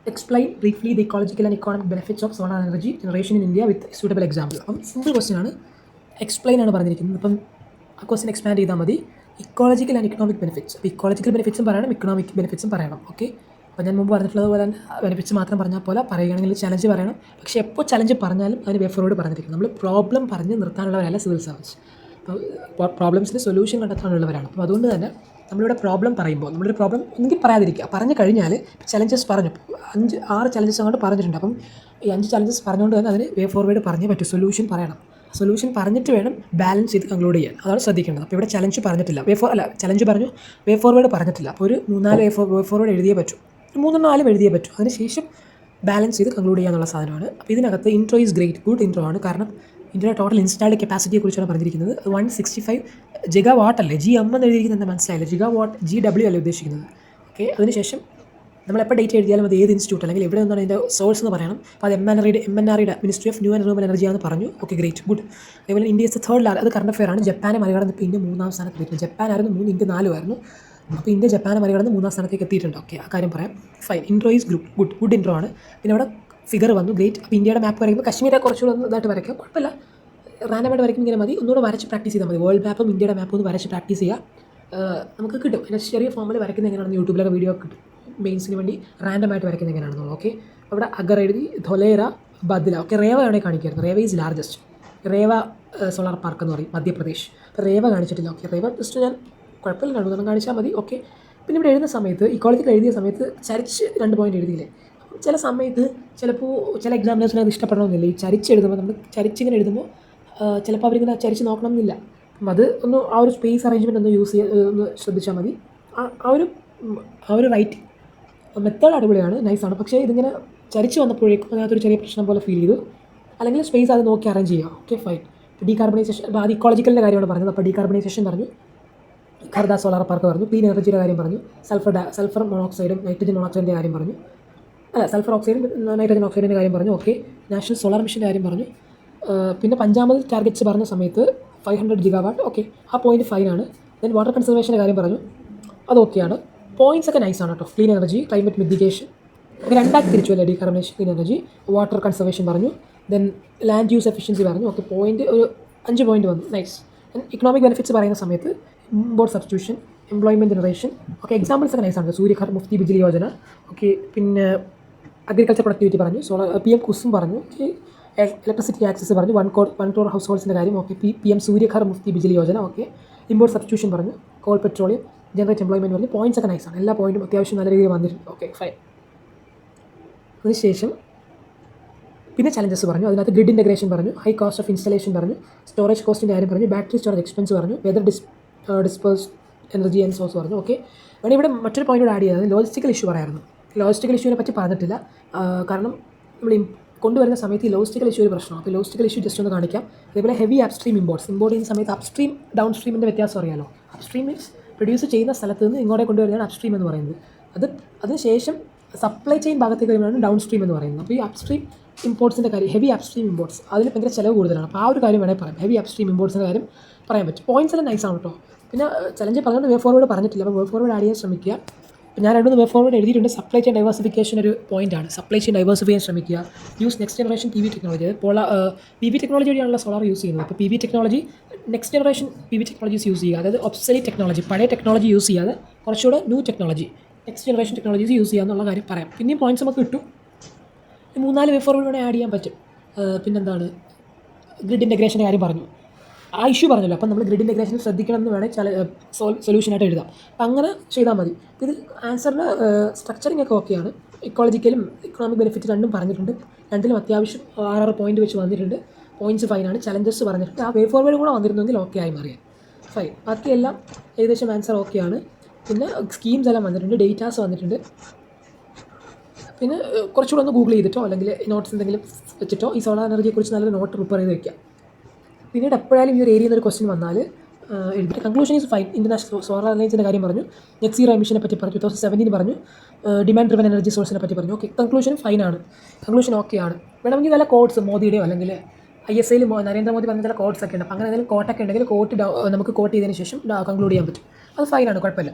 Explain briefly the ecological and economic benefits of solar energy generation in India with suitable example. അപ്പം simple question ആണ്, explain ആണ് പറഞ്ഞിരിക്കുന്നത്. അപ്പം ആ question expand ചെയ്താൽ മതി. Ecological and economic benefits. അപ്പോൾ ഇക്കോളജിക്കൽ ബെനിഫിറ്റ്സും പറയണം, ഇക്കണോമിക് ബെനിഫിറ്റ്സും പറയണം. ഓക്കെ, അപ്പോൾ ഞാൻ മുമ്പ് പറഞ്ഞിട്ടുള്ളതുപോലെ ബെനിഫിറ്റ്സ് മാത്രം പറഞ്ഞാൽ പോലെ പറയുകയാണെങ്കിൽ ചലഞ്ച് പറയണം. പക്ഷേ എപ്പോൾ ചലഞ്ച് പറഞ്ഞാലും അതിന് വേ ഫോർവേഡ് പറഞ്ഞിരിക്കണം. നമ്മൾ പ്രോബ്ലം പറഞ്ഞ് നിർത്താനുള്ളവരല്ല സിവിൽ സർവൻസ്. അപ്പോൾ പ്രോബ്ലംസിന് സൊല്യൂഷൻ കണ്ടെത്താനുള്ളവരാണ്. അപ്പോൾ അതുകൊണ്ട് തന്നെ നമ്മളിവിടെ പ്രോബ്ലം പറയുമ്പോൾ നമ്മളൊരു പ്രോബ്ലം ഒന്നെങ്കിൽ പറയാതിരിക്കുക. പറഞ്ഞു കഴിഞ്ഞാൽ ചലഞ്ചസ് പറഞ്ഞു 5-6 ചലഞ്ചസ് അങ്ങോട്ട് പറഞ്ഞിട്ടുണ്ട്. അപ്പം ഈ 5 ചലഞ്ചസ് പറഞ്ഞുകൊണ്ട് തന്നെ അതിന് വേ ഫോർവേഡ് പറഞ്ഞേ പറ്റൂ. സൊല്യൂഷൻ പറയണം. സൊല്യൂഷൻ പറഞ്ഞിട്ട് വേണം ബാലൻസ് ചെയ്ത് കൺക്ലൂഡ് ചെയ്യാൻ. അതാണ് ശ്രദ്ധിക്കേണ്ടത്. അപ്പോൾ ഇവിടെ ചലഞ്ച് പറഞ്ഞിട്ടില്ല, ചലഞ്ച് പറഞ്ഞു, വേ ഫോർവേഡ് പറഞ്ഞിട്ടില്ല. അപ്പോൾ ഒരു 3-4 വേ ഫോർവേഡ് എഴുതിയേ പറ്റൂ, 3-4 എഴുതിയേ പറ്റൂ. അതിനുശേഷം ബാലൻസ് ചെയ്ത് കൺക്ലൂഡ് ചെയ്യാനുള്ള സാധനമാണ്. അപ്പോൾ ഇതിനകത്ത് intro is great, good intro ആണ്. കാരണം ഇന്ത്യയുടെ ടോട്ടൽ ഇൻസ്റ്റാൾഡ് കപ്പാസിറ്റിയെക്കുറിച്ചാണ് പറഞ്ഞിരിക്കുന്നത്. 165 ജിഗാ വാട്ട് അല്ലേ, GM എന്ന് എഴുതിയിരിക്കുന്നത് എന്താ മനസ്സിലായില്ല, ജിഗാ വാട്ട് GW അല്ലേ ഉദ്ദേശിക്കുന്നത്. ഓക്കെ, അതിനുശേഷം നമ്മളെപ്പോൾ ഡേറ്റ് എഴുതിയാലും അത് ഏത് ഇൻസ്റ്റിറ്റ്യൂട്ട് അല്ലെങ്കിൽ എവിടെ നിന്നാണ് ഇതിൻ്റെ സോഴ്സ് എന്ന് പറയണം. അപ്പോൾ അത് MNREയുടെ ministry of new and renewable energy ആണെന്ന് പറഞ്ഞു. Okay, great, good. അതേപോലെ ഇന്ത്യ ഇസ് തേർഡ് ലാർജ്, അത് കറണ്ട് അഫെയർ ആണ്. ജപ്പാനെ മറികടന്ന് ഇപ്പോൾ ഇന്ത്യ 3-ാം സ്ഥാനത്ത് എത്തിയിട്ടുണ്ട്. ജപ്പാനായിരുന്നു 3, ഇന്ത്യ 4 ആയിരുന്നു. അപ്പോൾ ഇന്ത്യ ജപ്പാനെ മറികടന്ന് 3-ാം സ്ഥാനത്തേക്ക് എത്തിയിട്ടുണ്ട്. ഓക്കെ, ആ കാര്യം പറയാം. Fine, intro is good intro ആണ്. പിന്നെ അവിടെ ഫിഗർ വന്നു, ഗ്രേറ്റ്. അപ്പോൾ ഇന്ത്യയുടെ മാപ്പ് വരയ്ക്കുമ്പോൾ കശ്മീരെ കുറച്ചുകൂടെ ഒന്ന് ഇതായിട്ട് വരയ്ക്കാം, കുഴപ്പമില്ല. റാൻഡമായിട്ട് വരയ്ക്കും ഇങ്ങനെ മതി. ഒന്നുകൂടെ വരച്ച് പ്രാക്ടീസ് ചെയ്താൽ മതി. വേൾഡ് മാപ്പും ഇന്ത്യയുടെ മാപ്പും ഒന്ന് വരച്ച് പ്രാക്ടീസ് ചെയ്യുക, നമുക്ക് കിട്ടും. അതിൻ്റെ ചെറിയ ഫോമിൽ വരയ്ക്കുന്നത് എങ്ങനെയാണെന്ന് യൂട്യൂബിലൊക്കെ വീഡിയോ കിട്ടും. മെയിൻസിന് വേണ്ടി റാൻഡമായിട്ട് വരയ്ക്കുന്നത് എങ്ങനെയാണെന്നുള്ളത്. ഓക്കെ, അവിടെ അഗർ എഴുതി, ധൊലേര, ബദ്ല. ഓക്കെ, റേവ വേണമെങ്കിൽ കാണിക്കായിരുന്നു. Rewa is largest. Rewa solar park എന്ന് പറയും, മധ്യപ്രദേശ്. അപ്പോൾ റേവ കാണിച്ചിട്ടില്ല. ഓക്കെ, റേവ ജസ്റ്റ് ഞാൻ കുഴപ്പമില്ല, രണ്ടുമൂന്നെണ്ണം കാണിച്ചാൽ മതി. ഓക്കെ, പിന്നെ ഇവിടെ എഴുതുന്ന സമയത്ത് ഇക്കോളജിക്കൽ എഴുതിയ സമയത്ത് ചരിച്ച് 2 പോയിന്റ് എഴുതിയില്ലേ. ചില സമയത്ത് ചിലപ്പോൾ ചില എക്സാമിനേഴ്സിന് അത് ഇഷ്ടപ്പെടണമെന്നില്ല. ഈ ചരിച്ച് എഴുതുമ്പോൾ നമ്മൾ ചരിച്ചിങ്ങനെ എഴുതുമ്പോൾ ചിലപ്പോൾ അവരിങ്ങനെ ചരിച്ച് നോക്കണം എന്നില്ല. അപ്പം അത് ഒന്ന് ആ ഒരു സ്പേസ് അറേഞ്ച്മെൻറ്റ് ഒന്ന് ഒന്ന് ശ്രദ്ധിച്ചാൽ മതി. ആ ഒരു റൈറ്റിംഗ് മെത്തേഡ് അടിപൊളിയാണ്, നൈസാണ്. പക്ഷേ ഇതിങ്ങനെ ചരിച്ച് വന്നപ്പോഴേക്കും അതിനകത്തൊരു ചെറിയ പ്രശ്നം പോലെ ഫീൽ ചെയ്തു. അല്ലെങ്കിൽ സ്പേസ് അത് നോക്കി അറേഞ്ച് ചെയ്യുക. Okay, fine. ഡീകാർബണൈസേഷൻ, അപ്പോൾ അത് ഇക്കോളജിക്കലിൻ്റെ കാര്യമാണ് പറഞ്ഞത്. അപ്പോൾ ഡീകാർബണൈസേഷൻ പറഞ്ഞു, ഖർദ സോളാർ പാർക്ക് പറഞ്ഞു, ക്ലീൻ എനർജിയുടെ കാര്യം പറഞ്ഞു, സൾഫർ മോണോക്സൈഡും നൈട്രജൻ മോണോക്സൈഡിൻ്റെ കാര്യം പറഞ്ഞു, സൾഫർ ഓക്സൈഡും നൈട്രജൻ ഓക്സൈഡിൻ്റെ കാര്യം പറഞ്ഞു. ഓക്കെ, നാഷണൽ സോളാർ മിഷൻ്റെ കാര്യം പറഞ്ഞു. പിന്നെ 5ാമത് ടാർഗറ്റ്സ് പറഞ്ഞ സമയത്ത് 500 ജിഗാവാട്ട്. ഓക്കെ, ആ പോയിന്റ് ഫൈനാണ്. ദെൻ വാട്ടർ കൺസർവേഷൻ്റെ കാര്യം പറഞ്ഞു, അത് ഓക്കെയാണ്. പോയിന്റ്സ് ഒക്കെ നൈസാണ് കേട്ടോ. ക്ലീൻ എനർജി, ക്ലൈമറ്റ് മിറ്റിഗേഷൻ, 2ആക്കി തിരിച്ചു അല്ലേ, decarbonisation, clean energy, water conservation പറഞ്ഞു. ദെൻ ലാൻഡ് യൂസ് എഫിഷ്യൻസി പറഞ്ഞു. ഓക്കെ, പോയിന്റ് ഒരു 5 പോയിന്റ് വന്നു, നൈസ്. ദെൻ ഇക്കണോമിക് ബെനിഫിറ്റ്സ് പറയുന്ന സമയത്ത് import substitution, employment generation. Okay, examples ഒക്കെ നൈസാണ്. സൂര്യഘർ മുഫ്തി ബിജിലി യോജന. ഓക്കെ, പിന്നെ അഗ്രികൾച്ചർ പ്രൊഡക്ടിവിറ്റി പറഞ്ഞു, സോളാർ PM കുസും പറഞ്ഞു. ഓക്കെ, ഇലക്ട്രിസിറ്റി ആക്സസ് പറഞ്ഞു, 1 crore ഹൗസ് ഹോൾഡ്സിൻ്റെ കാര്യം. Okay, PM Suryaghar Muft Bijli Yojana. Okay, import substitution പറഞ്ഞു, കോൾ പെട്രോളിയം, ജനറേറ്റ് എംപ്ലോയ്മെൻറ്റ് പറഞ്ഞു. പോയിന്റ്സ് ഒക്കെ നൈസാണ്, എല്ലാ പോയിന്റും അത്യാവശ്യം നല്ല രീതിയിൽ വന്നിട്ടുണ്ട്. Okay, fine. അതിനുശേഷം പിന്നെ ചലഞ്ചസ് പറഞ്ഞു. അതിനകത്ത് ഗ്രിഡ് ഇൻ്റഗ്രേഷൻ പറഞ്ഞു, ഹൈ കോസ്റ്റ് ഓഫ് ഇൻസ്റ്റലേഷൻ പറഞ്ഞു, സ്റ്റോറേജ് കോസ്റ്റിൻ്റെ കാര്യം പറഞ്ഞു, ബാറ്ററി സ്റ്റോറേജ് എക്സ്പെൻസ് പറഞ്ഞു, weather disperse energy and source പറഞ്ഞു. ഓക്കെ, വേണമെങ്കിൽ ഇവിടെ മറ്റൊരു പോയിന്റ് ആഡ് ചെയ്തത് ലോജിസ്റ്റിക്കൽ ഇഷ്യൂ പറയായിരുന്നു. ലോജിസ്റ്റിക്കൽ ഇഷ്യൂവിനെ പറ്റി പറഞ്ഞിട്ടില്ല, കാരണം നമ്മൾ കൊണ്ടുവരുന്ന സമയത്ത് ഈ ലോജിസ്റ്റിക്കൽ ഇഷ്യൂ ഒരു പ്രശ്നമാണ്. അപ്പോൾ ലോജിസ്റ്റിക്കൽ ഇഷ്യൂ ജസ്റ്റ് ഒന്ന് കാണിക്കാം. അതേപോലെ ഹെവി അപ്സ്ട്രീം ഇമ്പോർട്ട് ചെയ്യുന്ന സമയത്ത് അപ്സ്ട്രീം ഡൗൺ സ്ട്രീമിൻ്റെ വ്യത്യാസം അറിയാമല്ലോ. അപ്സ്ട്രീം മീൻസ് പ്രൊഡ്യൂസ് ചെയ്യുന്ന സ്ഥലത്ത് നിന്ന് ഇങ്ങോട്ടേ കൊണ്ടുവരുന്നതാണ് അപ്സ്ട്രീം എന്ന് പറയുന്നത്. അതിനുശേഷം സപ്ലൈ ചെയിൻ ഭാഗത്തേക്ക് വരുന്നതാണ് ഡൗൺ സ്ട്രീം എന്ന് പറയുന്നത്. അപ്പോൾ ഈ അപ്സ്ട്രീം ഇമ്പോർട്ട്സിൻ്റെ കാര്യം, ഹെവി അപ്സ്ട്രീം ഇമ്പോർട്ട്സ്, അതിന് ഭയങ്കര ചിലവ് കൂടുതലാണ്. അപ്പോൾ ആ ഒരു കാര്യം വേണമെങ്കിൽ പറയാം, ഹെവി അപ്സ്ട്രീം ഇമ്പോർട്ട്സിൻ്റെ കാര്യം പറയാൻ പറ്റും. പോയിന്റ്സ് എല്ലാം നൈസാണ് കേട്ടോ. പിന്നെ ചലഞ്ച് പറഞ്ഞുകൊണ്ട് വേ ഫോർവേഡ് പറഞ്ഞിട്ടില്ല, അപ്പോൾ വേ ഫോർവേഡ് ആഡ് ചെയ്യാൻ ശ്രമിക്കുക. ഞാൻ 2 വേ ഫോർവേഡ് എഴുതിയിട്ടുണ്ട്. സപ്ലൈ ചെയിൻ ഡൈവേഴ്സിഫിക്കേഷൻ ഒരു പോയിന്റാണ്. സപ്ലൈ ചെയിൻ ഡൈവേഴ്സിഫൈ ചെയ്യാൻ ശ്രമിക്കുക. Use next generation PV technology. PV technology വഴിയാണല്ലോ സോളാർ യൂസ് ചെയ്യുന്നത്. അപ്പോൾ PV technology, next generation PV technologies use ചെയ്യുക. അതായത് ഒബ്സൊലീറ്റ് ടെക്നോളജി, പഴയ ടെക്നോളജി യൂസ് ചെയ്യാതെ കുറച്ചുകൂടെ new technology, next generation technologies use ചെയ്യുക എന്നുള്ള കാര്യം പറയാം. പിന്നെയും പോയിന്റ്സ് നമുക്ക് കിട്ടും. 3-4 വേ ഫോർവേഡ് വേണമെങ്കിൽ ആഡ് ചെയ്യാൻ പറ്റും. പിന്നെന്താണ്, ഗ്രിഡ് ഇൻ്റഗ്രേഷൻ്റെ കാര്യം പറഞ്ഞു, ആ ഇഷ്യൂ പറഞ്ഞല്ലോ. അപ്പം നമ്മൾ ഗ്രിഡ് ഇൻ്റഗ്രേഷൻ ശ്രദ്ധിക്കണം എന്ന് വേണമെങ്കിൽ സൊല്യൂഷനായിട്ട് എഴുതാം. അപ്പം അങ്ങനെ ചെയ്താൽ മതി. ഇത് ആൻസറിൻ്റെ സ്ട്രക്ചറിങ് ഒക്കെ ഓക്കെയാണ്. ഇക്കോളജിക്കലും ഇക്കണോമിക് ബെനിഫിറ്റ് രണ്ടും പറഞ്ഞിട്ടുണ്ട്. രണ്ടിലും അത്യാവശ്യം 6 പോയിന്റ് വെച്ച് വന്നിട്ടുണ്ട്. പോയിന്റ്സ് ഫൈനാണ്. ചലഞ്ചസ് പറഞ്ഞിട്ടുണ്ട്. ആ വേ ഫോർവേഡ് കൂടെ വന്നിരുന്നെങ്കിൽ ഓക്കെ ആയി മാറിയാൽ ഫൈൻ. ബാക്കിയെല്ലാം ഏകദേശം ആൻസർ ഓക്കെയാണ്. പിന്നെ സ്കീംസ് എല്ലാം വന്നിട്ടുണ്ട്, ഡേറ്റാസ് വന്നിട്ടുണ്ട്. പിന്നെ കുറച്ചുകൂടെ ഒന്ന് ഗൂഗിൾ ചെയ്തിട്ടോ അല്ലെങ്കിൽ നോട്ട്സ് എന്തെങ്കിലും വെച്ചിട്ടോ ഈ സോളാർ എനർജിയെക്കുറിച്ച് നല്ലൊരു നോട്ട് പ്രിപ്പയർ ചെയ്ത് വയ്ക്കുക. പിന്നീട് എപ്പോഴായാലും ഈ ഒരു ഏരിയയിൽ നിന്നൊരു ക്വസ്റ്റ്യൻ വന്നാൽ എഴുതിയിട്ട് conclusion is fine. International solar അലയൻസിൻ്റെ കാര്യം പറഞ്ഞു, നെറ്റ് സീറോ എമിഷനെ പറ്റി പറഞ്ഞു, 2017 പറഞ്ഞു, ഡിമാൻഡ് ഡ്രിവൻ എനർജി സോഴ്സിനെ പറ്റി പറഞ്ഞു. ഓക്കെ, കൺക്ലൂഷൻ ഫൈനാണ്, കൺക്ലൂഷൻ ഓക്കെയാണ്. വേണമെങ്കിൽ നല്ല കോഡ്സ് മോദിയുടെയോ അല്ലെങ്കിൽ ISAയിൽ നരേന്ദ്രമോദി പറഞ്ഞ ചില കോഡ്സ് ഒക്കെ ഉണ്ട്. അപ്പോൾ അങ്ങനെ എന്തെങ്കിലും കോട്ടൊക്കെ ഉണ്ടെങ്കിൽ നമുക്ക് കോട്ട് ചെയ്തതിന് ശേഷം കൺക്ലൂഡ് ചെയ്യാൻ പറ്റും. അത് ഫൈനാണ്, കുഴപ്പമില്ല.